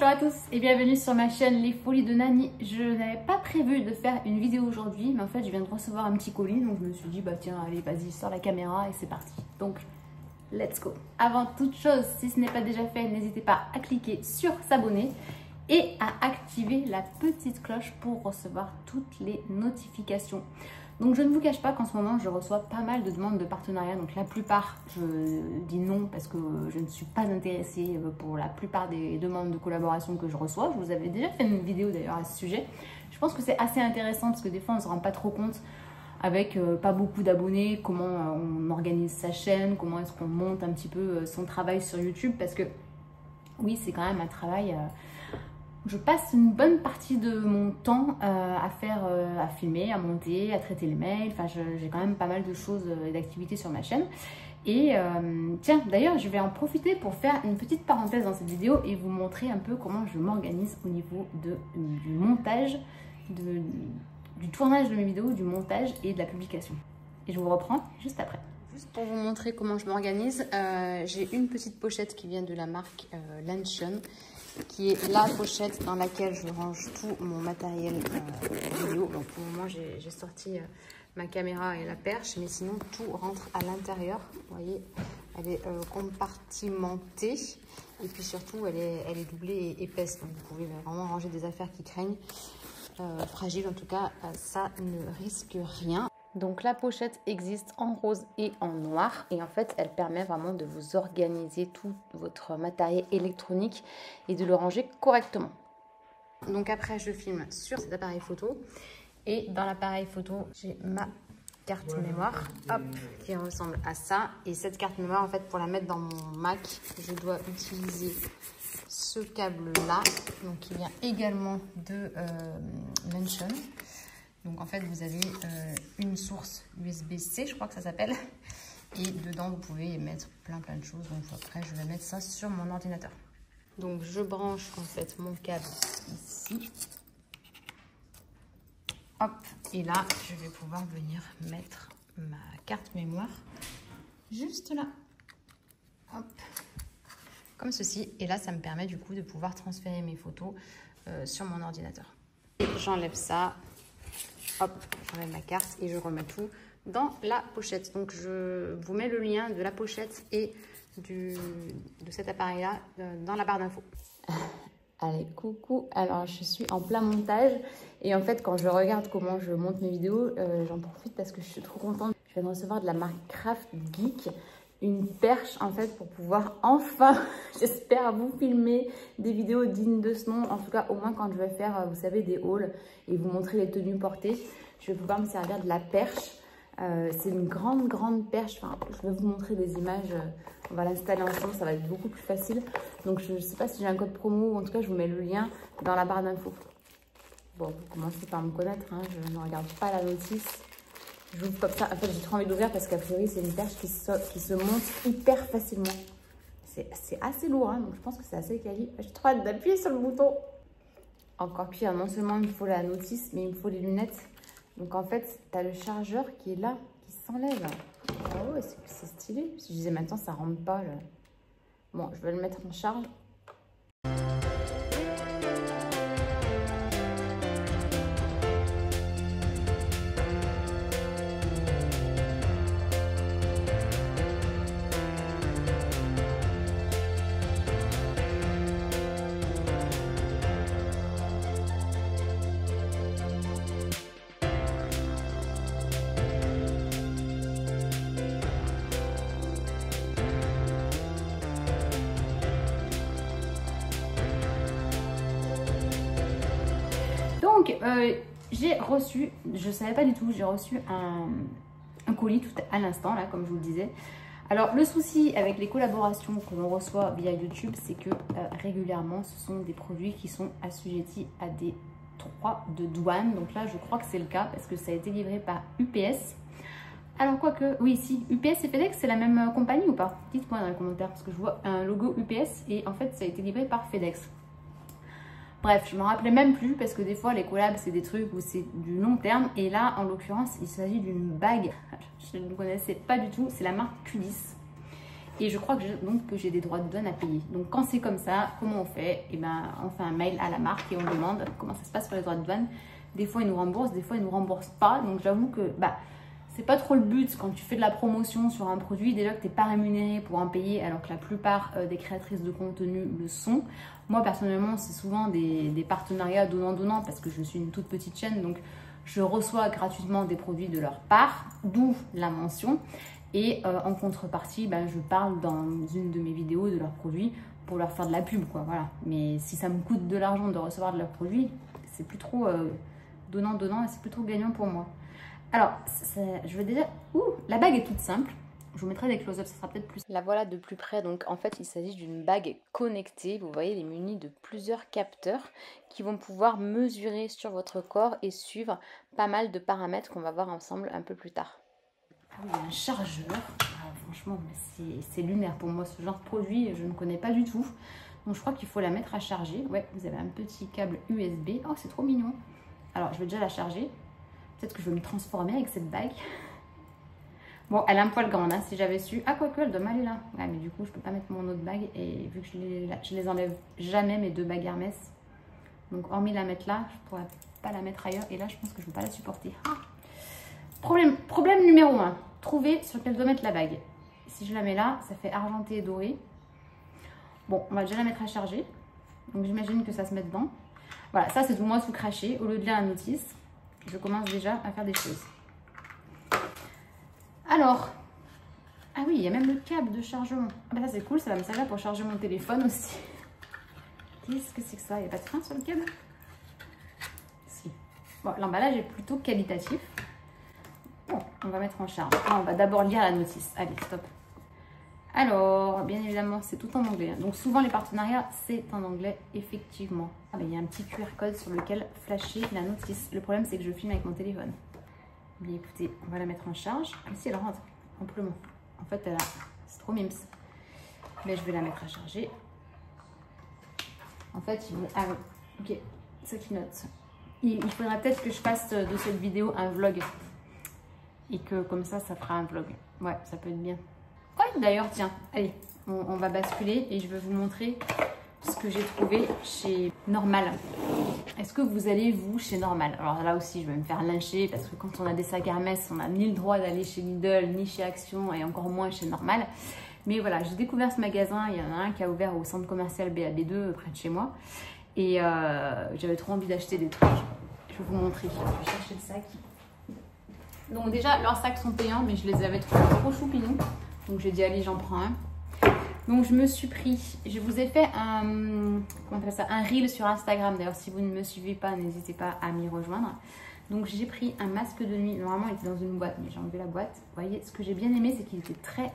Bonjour à tous et bienvenue sur ma chaîne Les Folies de Nani. Je n'avais pas prévu de faire une vidéo aujourd'hui, mais en fait je viens de recevoir un petit colis, donc je me suis dit bah tiens allez vas-y sors la caméra et c'est parti. Donc let's go. Avant toute chose, si ce n'est pas déjà fait, n'hésitez pas à cliquer sur s'abonner et à activer la petite cloche pour recevoir toutes les notifications. Donc je ne vous cache pas qu'en ce moment je reçois pas mal de demandes de partenariat, donc la plupart je dis non parce que je ne suis pas intéressée pour la plupart des demandes de collaboration que je reçois. Je vous avais déjà fait une vidéo d'ailleurs à ce sujet. Je pense que c'est assez intéressant parce que des fois on ne se rend pas trop compte avec pas beaucoup d'abonnés, comment on organise sa chaîne, comment est-ce qu'on monte un petit peu son travail sur YouTube, parce que oui c'est quand même un travail... Je passe une bonne partie de mon temps à filmer, à monter, à traiter les mails. Enfin, j'ai quand même pas mal de choses et d'activités sur ma chaîne. Et tiens, d'ailleurs, je vais en profiter pour faire une petite parenthèse dans cette vidéo et vous montrer un peu comment je m'organise au niveau du montage, du tournage de mes vidéos, du montage et de la publication. Et je vous reprends juste après. Juste pour vous montrer comment je m'organise, j'ai une petite pochette qui vient de la marque Lancion, qui est la pochette dans laquelle je range tout mon matériel vidéo. Donc pour le moment j'ai sorti ma caméra et la perche, mais sinon tout rentre à l'intérieur. Vous voyez, elle est compartimentée et puis surtout elle est doublée et épaisse. Donc vous pouvez vraiment ranger des affaires qui craignent, fragiles en tout cas, ça ne risque rien. Donc la pochette existe en rose et en noir et en fait elle permet vraiment de vous organiser tout votre matériel électronique et de le ranger correctement. Donc après je filme sur cet appareil photo et dans l'appareil photo j'ai ma carte mémoire, hop, qui ressemble à ça. Et cette carte mémoire en fait pour la mettre dans mon Mac je dois utiliser ce câble là, donc qui vient également de Lancion. Donc en fait vous avez une source USB-C, je crois que ça s'appelle, et dedans vous pouvez y mettre plein de choses. Donc après je vais mettre ça sur mon ordinateur. Donc je branche en fait mon câble ici, hop, et là je vais pouvoir venir mettre ma carte mémoire juste là, hop, comme ceci. Et là ça me permet du coup de pouvoir transférer mes photos sur mon ordinateur. J'enlève ça. Hop, j'enlève ma carte et je remets tout dans la pochette. Donc je vous mets le lien de la pochette et de cet appareil-là dans la barre d'infos. Allez, coucou. Alors je suis en plein montage et en fait quand je regarde comment je monte mes vidéos, j'en profite parce que je suis trop contente. Je viens de recevoir de la marque Craft Geek une perche en fait pour pouvoir enfin, j'espère, vous filmer des vidéos dignes de ce nom. En tout cas au moins quand je vais faire, vous savez, des hauls et vous montrer les tenues portées, je vais pouvoir me servir de la perche. C'est une grande perche. Enfin, je vais vous montrer des images, on va l'installer ensemble, ça va être beaucoup plus facile. Donc je ne sais pas si j'ai un code promo, ou en tout cas je vous mets le lien dans la barre d'infos. Bon, vous commencez par me connaître, hein, je ne regarde pas la notice. Je vous comme ça. En fait, j'ai trop envie d'ouvrir parce qu'a priori, c'est une perche qui se monte hyper facilement. C'est assez lourd, hein, donc je pense que c'est assez quali. J'ai trop hâte d'appuyer sur le bouton. Encore pire, non seulement il me faut la notice, mais il me faut les lunettes. Donc en fait, tu as le chargeur qui est là, qui s'enlève. Ah ouais, c'est stylé. Si je disais maintenant, ça rentre pas. Là. Bon, je vais le mettre en charge. Donc, j'ai reçu, je ne savais pas du tout, j'ai reçu un colis tout à l'instant, là, comme je vous le disais. Alors, le souci avec les collaborations que l'on reçoit via YouTube, c'est que régulièrement, ce sont des produits qui sont assujettis à des droits de douane. Donc là, je crois que c'est le cas parce que ça a été livré par UPS. Alors, quoique, oui, si, UPS et FedEx, c'est la même compagnie ou pas? Dites-moi dans les commentaires parce que je vois un logo UPS et en fait, ça a été livré par FedEx. Bref, je me rappelais même plus parce que des fois les collabs c'est des trucs où c'est du long terme et là en l'occurrence il s'agit d'une bague. Je ne connaissais pas du tout, c'est la marque Q10 Et je crois que j'ai des droits de douane à payer. Donc quand c'est comme ça, comment on fait? Eh ben, on fait un mail à la marque et on demande comment ça se passe pour les droits de douane. Des fois, ils nous remboursent, des fois, ils nous remboursent pas. Donc j'avoue que c'est pas trop le but quand tu fais de la promotion sur un produit, déjà que tu n'es pas rémunéré pour en payer, alors que la plupart des créatrices de contenu le sont. Moi, personnellement, c'est souvent des partenariats donnant-donnant parce que je suis une toute petite chaîne. Donc je reçois gratuitement des produits de leur part, d'où la mention. Et en contrepartie, je parle dans une de mes vidéos de leurs produits pour leur faire de la pub, quoi, voilà. Mais si ça me coûte de l'argent de recevoir de leurs produits, c'est plus trop donnant-donnant et c'est plus trop gagnant pour moi. Alors, je vais déjà... la bague est toute simple. Je vous mettrai des close-ups, ça sera peut-être plus... La voilà de plus près. Donc, en fait, il s'agit d'une bague connectée. Vous voyez, elle est munie de plusieurs capteurs qui vont pouvoir mesurer sur votre corps et suivre pas mal de paramètres qu'on va voir ensemble un peu plus tard. Ah oui, il y a un chargeur. Ah, franchement, c'est lunaire pour moi. Ce genre de produit, je ne connais pas du tout. Donc, je crois qu'il faut la mettre à charger. Ouais, vous avez un petit câble USB. Oh, c'est trop mignon. Alors, je vais déjà la charger. Peut-être que je vais me transformer avec cette bague. Bon, elle est un poil grande, hein, si j'avais su. Ah, quoique, elle doit m'aller là. Ouais, mais du coup, je peux pas mettre mon autre bague. Et vu que je les enlève jamais, mes deux bagues Hermès. Donc, hormis la mettre là, je pourrais pas la mettre ailleurs. Et là, je pense que je ne vais pas la supporter. Ah. Problème numéro 1. Trouver sur quelle doit mettre la bague. Si je la mets là, ça fait argenté et doré. Bon, on va déjà la mettre à charger. Donc, j'imagine que ça se met dedans. Voilà, ça, c'est moi sous craché. Au lieu de lire la notice, je commence déjà à faire des choses. Alors, ah oui, il y a même le câble de chargement. Ah ben ça c'est cool, ça va me servir pour charger mon téléphone aussi. Qu'est-ce que c'est que ça? Il n'y a pas de frein sur le câble? Si. Bon, l'emballage est plutôt qualitatif. Bon, on va mettre en charge. Ah, on va d'abord lire la notice. Allez, stop. Alors, bien évidemment, c'est tout en anglais. Donc souvent les partenariats, c'est en anglais, effectivement. Ah ben, il y a un petit QR code sur lequel flasher la notice. Le problème, c'est que je filme avec mon téléphone. Mais écoutez, on va la mettre en charge. Ici, elle rentre amplement. En fait, c'est trop mimes. Mais je vais la mettre à charger. En fait, ah oui, ok, ça clignote. Il faudrait peut-être que je fasse de cette vidéo un vlog. Et que comme ça fera un vlog. Ouais, ça peut être bien. Ouais, d'ailleurs, tiens, allez, on va basculer et je vais vous montrer ce que j'ai trouvé chez Normal. Est-ce que vous allez, vous, chez Normal? Alors là aussi, je vais me faire lyncher parce que quand on a des sacs Hermès, on n'a ni le droit d'aller chez Lidl, ni chez Action et encore moins chez Normal. Mais voilà, j'ai découvert ce magasin. Il y en a un qui a ouvert au centre commercial BAB2 près de chez moi. Et j'avais trop envie d'acheter des trucs. Je vais vous montrer. Je vais chercher le sac. Donc déjà, leurs sacs sont payants, mais je les avais trouvés trop choupinous. Donc j'ai dit, allez, j'en prends un. Donc je me suis pris, je vous ai fait un reel sur Instagram. D'ailleurs, si vous ne me suivez pas, n'hésitez pas à m'y rejoindre. Donc j'ai pris un masque de nuit. Normalement, il était dans une boîte, mais j'ai enlevé la boîte. Vous voyez, ce que j'ai bien aimé, c'est qu'il était très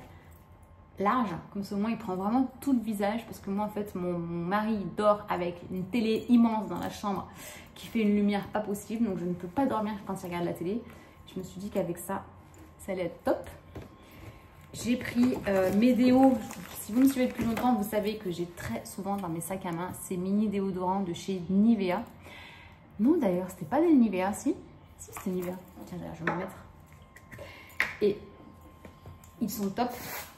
large. Comme ça, au moins, il prend vraiment tout le visage. Parce que moi, en fait, mon mari dort avec une télé immense dans la chambre qui fait une lumière pas possible. Donc je ne peux pas dormir quand il regarde la télé. Je me suis dit qu'avec ça, ça allait être top. J'ai pris mes déos. Si vous me suivez depuis longtemps, vous savez que j'ai très souvent dans mes sacs à main ces mini déodorants de chez Nivea. Non, d'ailleurs, c'était pas des Nivea, si c'était Nivea. Tiens, je vais me mettre. Et ils sont top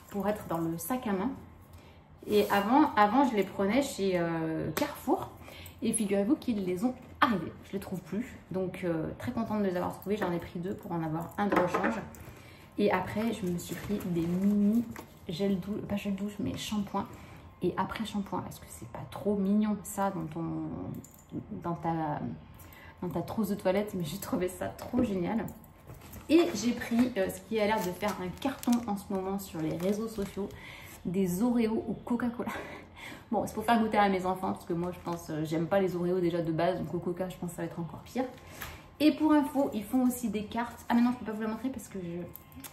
pour être dans le sac à main. Et avant je les prenais chez Carrefour. Et figurez-vous qu'ils les ont arrivés. Je les trouve plus. Donc, très contente de les avoir trouvés. J'en ai pris 2 pour en avoir un de rechange. Et après, je me suis pris des mini gel douche, pas gel douche, mais shampoing. Et après shampoing, est-ce que c'est pas trop mignon ça dans ta trousse de toilette? Mais j'ai trouvé ça trop génial. Et j'ai pris ce qui a l'air de faire un carton en ce moment sur les réseaux sociaux, des Oreos au Coca-Cola. Bon, c'est pour faire goûter à mes enfants, parce que moi, je pense, j'aime pas les Oreos déjà de base, donc au Coca, je pense que ça va être encore pire. Et pour info, ils font aussi des cartes. Ah mais non, je peux pas vous la montrer parce que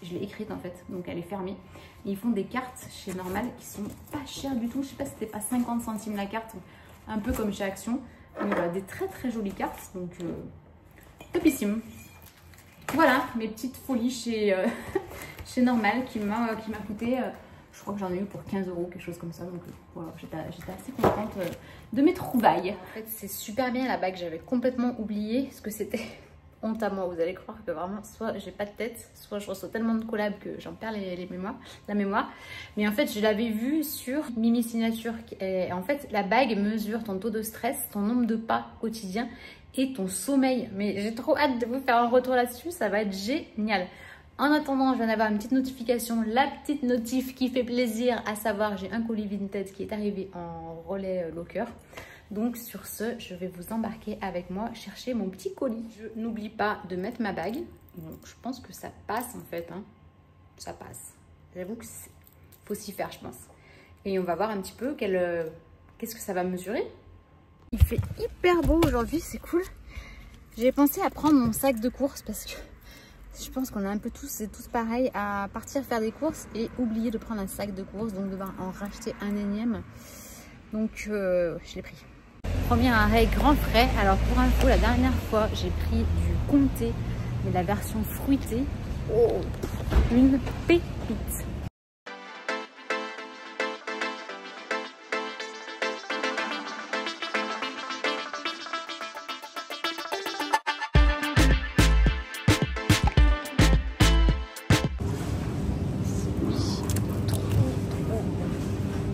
je l'ai écrite en fait, donc elle est fermée. Ils font des cartes chez Normal qui sont pas chères du tout. Je sais pas si c'était pas 50 centimes la carte, un peu comme chez Action. Mais voilà, des très très jolies cartes, donc topissime. Voilà, mes petites folies chez, chez Normal qui m'a coûté, je crois que j'en ai eu pour 15 €, quelque chose comme ça. Donc voilà, j'étais assez contente de mes trouvailles. En fait, c'est super bien la bague, j'avais complètement oublié ce que c'était. honte à moi. Vous allez croire que vraiment, soit j'ai pas de tête, soit je reçois tellement de collabs que j'en perds la mémoire. Mais en fait, je l'avais vu sur Mimi Signature. Et en fait, la bague mesure ton taux de stress, ton nombre de pas quotidien et ton sommeil. Mais j'ai trop hâte de vous faire un retour là-dessus, ça va être génial. En attendant, je viens d'avoir une petite notification, la petite notif qui fait plaisir, à savoir j'ai un colis Vinted qui est arrivé en relais locker. Donc sur ce, je vais vous embarquer avec moi chercher mon petit colis. Je n'oublie pas de mettre ma bague. Bon, je pense que ça passe en fait, hein. Ça passe. J'avoue que faut s'y faire, je pense. Et on va voir un petit peu qu'est-ce que ça va mesurer. Il fait hyper beau aujourd'hui, c'est cool. J'ai pensé à prendre mon sac de course parce que je pense qu'on est un peu tous pareil à partir faire des courses et oublier de prendre un sac de course, donc devoir en racheter un énième. Donc je l'ai pris. Premier arrêt grand frais. Alors pour info, la dernière fois j'ai pris du comté, mais la version fruitée. Oh, une pépite.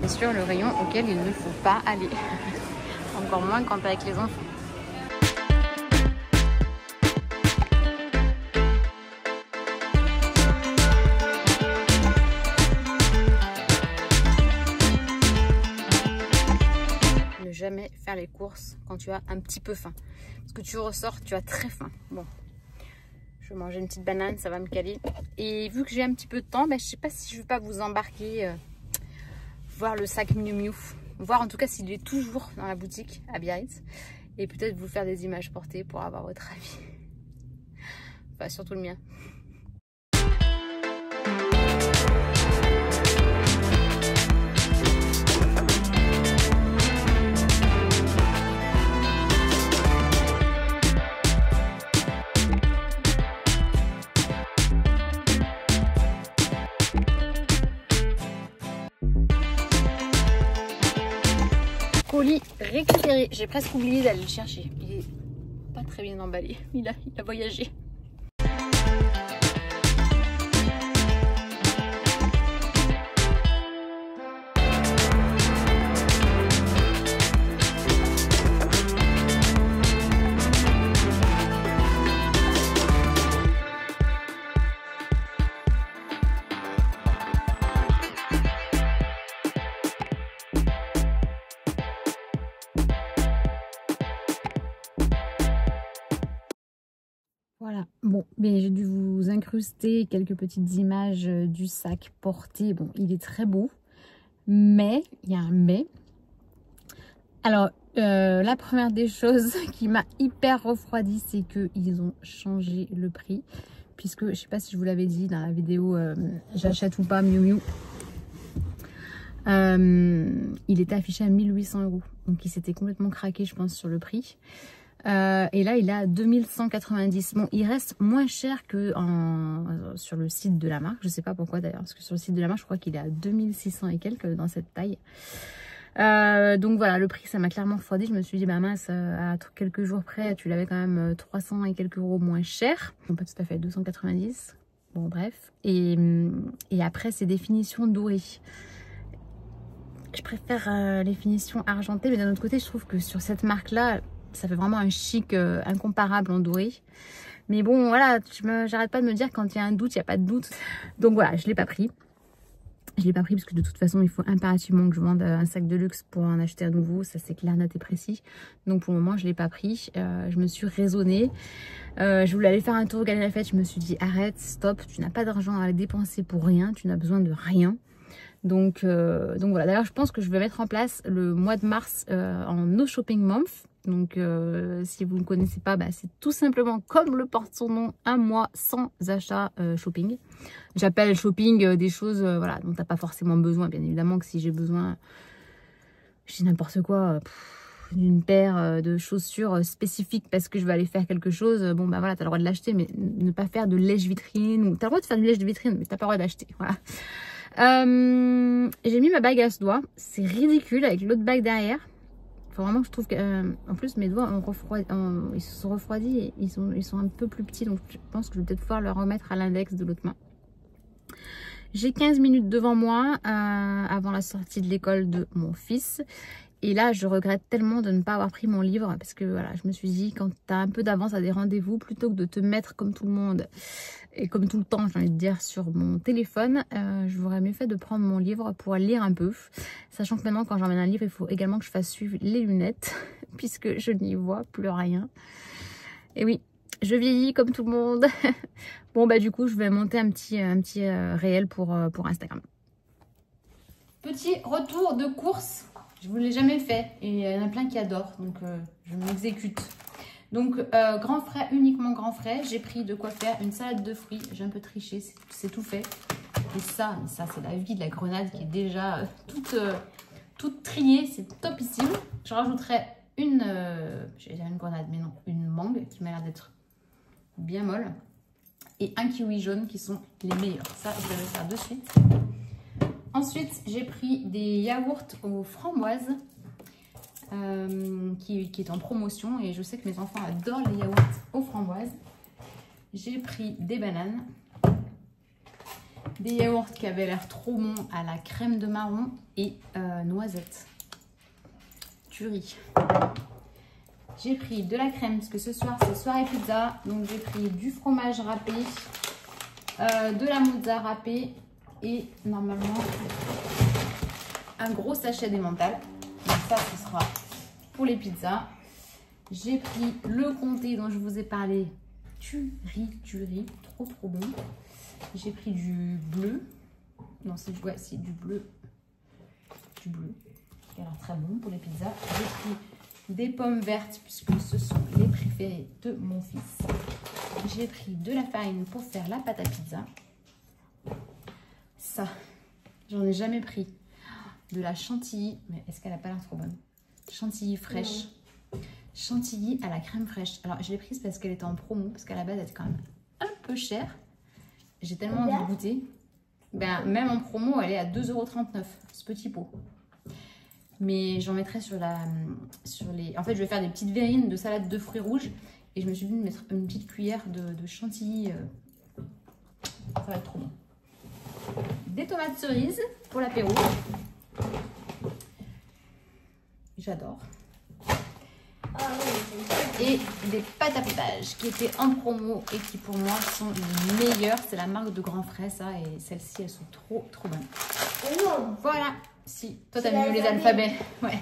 Sur le rayon auquel il ne faut pas aller. Encore moins quand avec les enfants. Ne jamais faire les courses quand tu as un petit peu faim. Parce que tu ressors, tu as très faim. Bon, je vais manger une petite banane, ça va me caler. Et vu que j'ai un petit peu de temps, je ne sais pas si je ne vais pas vous embarquer... voir le sac Miu Miu, voir en tout cas s'il est toujours dans la boutique à Biarritz et peut-être vous faire des images portées pour avoir votre avis. Enfin, surtout le mien. Colis récupéré, j'ai presque oublié d'aller le chercher. Il est pas très bien emballé, il a voyagé. Voilà, bon, mais j'ai dû vous incruster quelques petites images du sac porté. Bon, il est très beau, mais, il y a un mais. Alors, la première des choses qui m'a hyper refroidi, c'est qu'ils ont changé le prix. Puisque, je ne sais pas si je vous l'avais dit dans la vidéo j'achète ou pas Miu Miu. Il était affiché à 1800 €. Donc, il s'était complètement craqué, je pense, sur le prix. Et là il est à 2190. Bon, il reste moins cher que sur le site de la marque. Je sais pas pourquoi d'ailleurs, parce que sur le site de la marque je crois qu'il est à 2600 et quelques dans cette taille. Donc voilà, le prix ça m'a clairement refroidi. Je me suis dit bah mince, à quelques jours près tu l'avais quand même 300 et quelques euros moins cher. Non, pas tout à fait, 290. Bon bref. Et après c'est des finitions dorées. Je préfère les finitions argentées, mais d'un autre côté je trouve que sur cette marque là ça fait vraiment un chic incomparable en doré. Mais bon, voilà, j'arrête pas de me dire quand il y a un doute, il n'y a pas de doute. Donc voilà, je ne l'ai pas pris. Je ne l'ai pas pris parce que de toute façon, il faut impérativement que je vende un sac de luxe pour en acheter un nouveau. Ça, c'est clair, net et précis. Donc pour le moment, je ne l'ai pas pris. Je me suis raisonnée. Je voulais aller faire un tour au Galeries Lafayette. Je me suis dit, arrête, stop. Tu n'as pas d'argent à dépenser pour rien. Tu n'as besoin de rien. Donc voilà. D'ailleurs, je pense que je vais mettre en place le mois de mars en No Shopping Month. Donc si vous ne connaissez pas, c'est tout simplement comme le porte son nom, un mois sans achat shopping. J'appelle shopping des choses voilà, dont tu n'as pas forcément besoin. Bien évidemment que si j'ai besoin, je dis n'importe quoi, d'une paire de chaussures spécifiques parce que je vais aller faire quelque chose, bon voilà, tu as le droit de l'acheter, mais ne pas faire de lèche-vitrine. Ou tu as le droit de faire du lèche-vitrine, mais tu n'as pas le droit d'acheter. Voilà. J'ai mis ma bague à ce doigt, c'est ridicule avec l'autre bague derrière. Faut vraiment que je trouve que... en plus, mes doigts ils se sont refroidis et ils sont un peu plus petits. Donc, je pense que je vais peut-être pouvoir le remettre à l'index de l'autre main. J'ai 15 minutes devant moi avant la sortie de l'école de mon fils. Et là, je regrette tellement de ne pas avoir pris mon livre parce que voilà, je me suis dit, quand tu as un peu d'avance à des rendez-vous, plutôt que de te mettre comme tout le monde et comme tout le temps, j'ai envie de dire, sur mon téléphone, je m'aurais mieux fait de prendre mon livre pour lire un peu. Sachant que maintenant, quand j'emmène un livre, il faut également que je fasse suivre les lunettes puisque je n'y vois plus rien. Et oui, je vieillis comme tout le monde. Bon, bah du coup, je vais monter un petit réel pour Instagram. Petit retour de course. Je ne vous l'ai jamais fait et il y en a plein qui adorent, donc je m'exécute. Donc, grand frais, uniquement grand frais. J'ai pris de quoi faire une salade de fruits. J'ai un peu triché, c'est tout fait. Et ça c'est la vie de la grenade qui est déjà toute triée. C'est topissime. Je rajouterai une grenade, mais non, une mangue qui m'a l'air d'être bien molle. Et un kiwi jaune qui sont les meilleurs. Ça, je vais le faire de suite. Ensuite, j'ai pris des yaourts aux framboises qui est en promotion. Et je sais que mes enfants adorent les yaourts aux framboises. J'ai pris des bananes. Des yaourts qui avaient l'air trop bons à la crème de marron et noisettes. Tuerie. J'ai pris de la crème parce que ce soir c'est soirée pizza. Donc j'ai pris du fromage râpé, de la mozza râpée et normalement un gros sachet d'emmental. Donc ça, ce sera pour les pizzas. J'ai pris le comté dont je vous ai parlé. Tuerie, trop bon. J'ai pris du bleu. Non, c'est du bleu. Du bleu. Qui a l'air très bon pour les pizzas. J'ai pris des pommes vertes puisque ce sont les préférés de mon fils. J'ai pris de la farine pour faire la pâte à pizza. Ça, j'en ai jamais pris. De la chantilly, mais est-ce qu'elle a pas l'air trop bonne? Chantilly fraîche. Chantilly à la crème fraîche. Alors, je l'ai prise parce qu'elle était en promo, parce qu'à la base, elle était quand même un peu chère. J'ai tellement envie de goûter. Ben, même en promo, elle est à 2,39 € ce petit pot. Mais j'en mettrai sur les... En fait, je vais faire des petites verrines de salade de fruits rouges. Et je me suis dit de mettre une petite cuillère de chantilly. Ça va être trop bon. Des tomates cerises pour l'apéro. J'adore. Et des pâtes à potage qui étaient en promo et qui pour moi sont les meilleures. C'est la marque de Grand Frais, ça. Et celles-ci, elles sont trop bonnes. Voilà. Si, toi t'as mieux les alphabets. Ouais.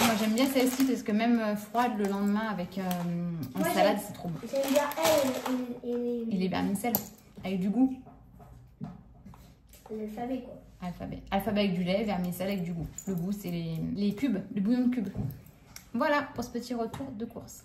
Moi j'aime bien celle-ci parce que même froide le lendemain avec en salade, c'est trop bon. J'aime bien elle et les vermicelles avec du goût. L'alphabet quoi. Alphabet avec du lait, vermicelle avec du goût. Le goût c'est les cubes, le bouillon de cubes. Voilà pour ce petit retour de course.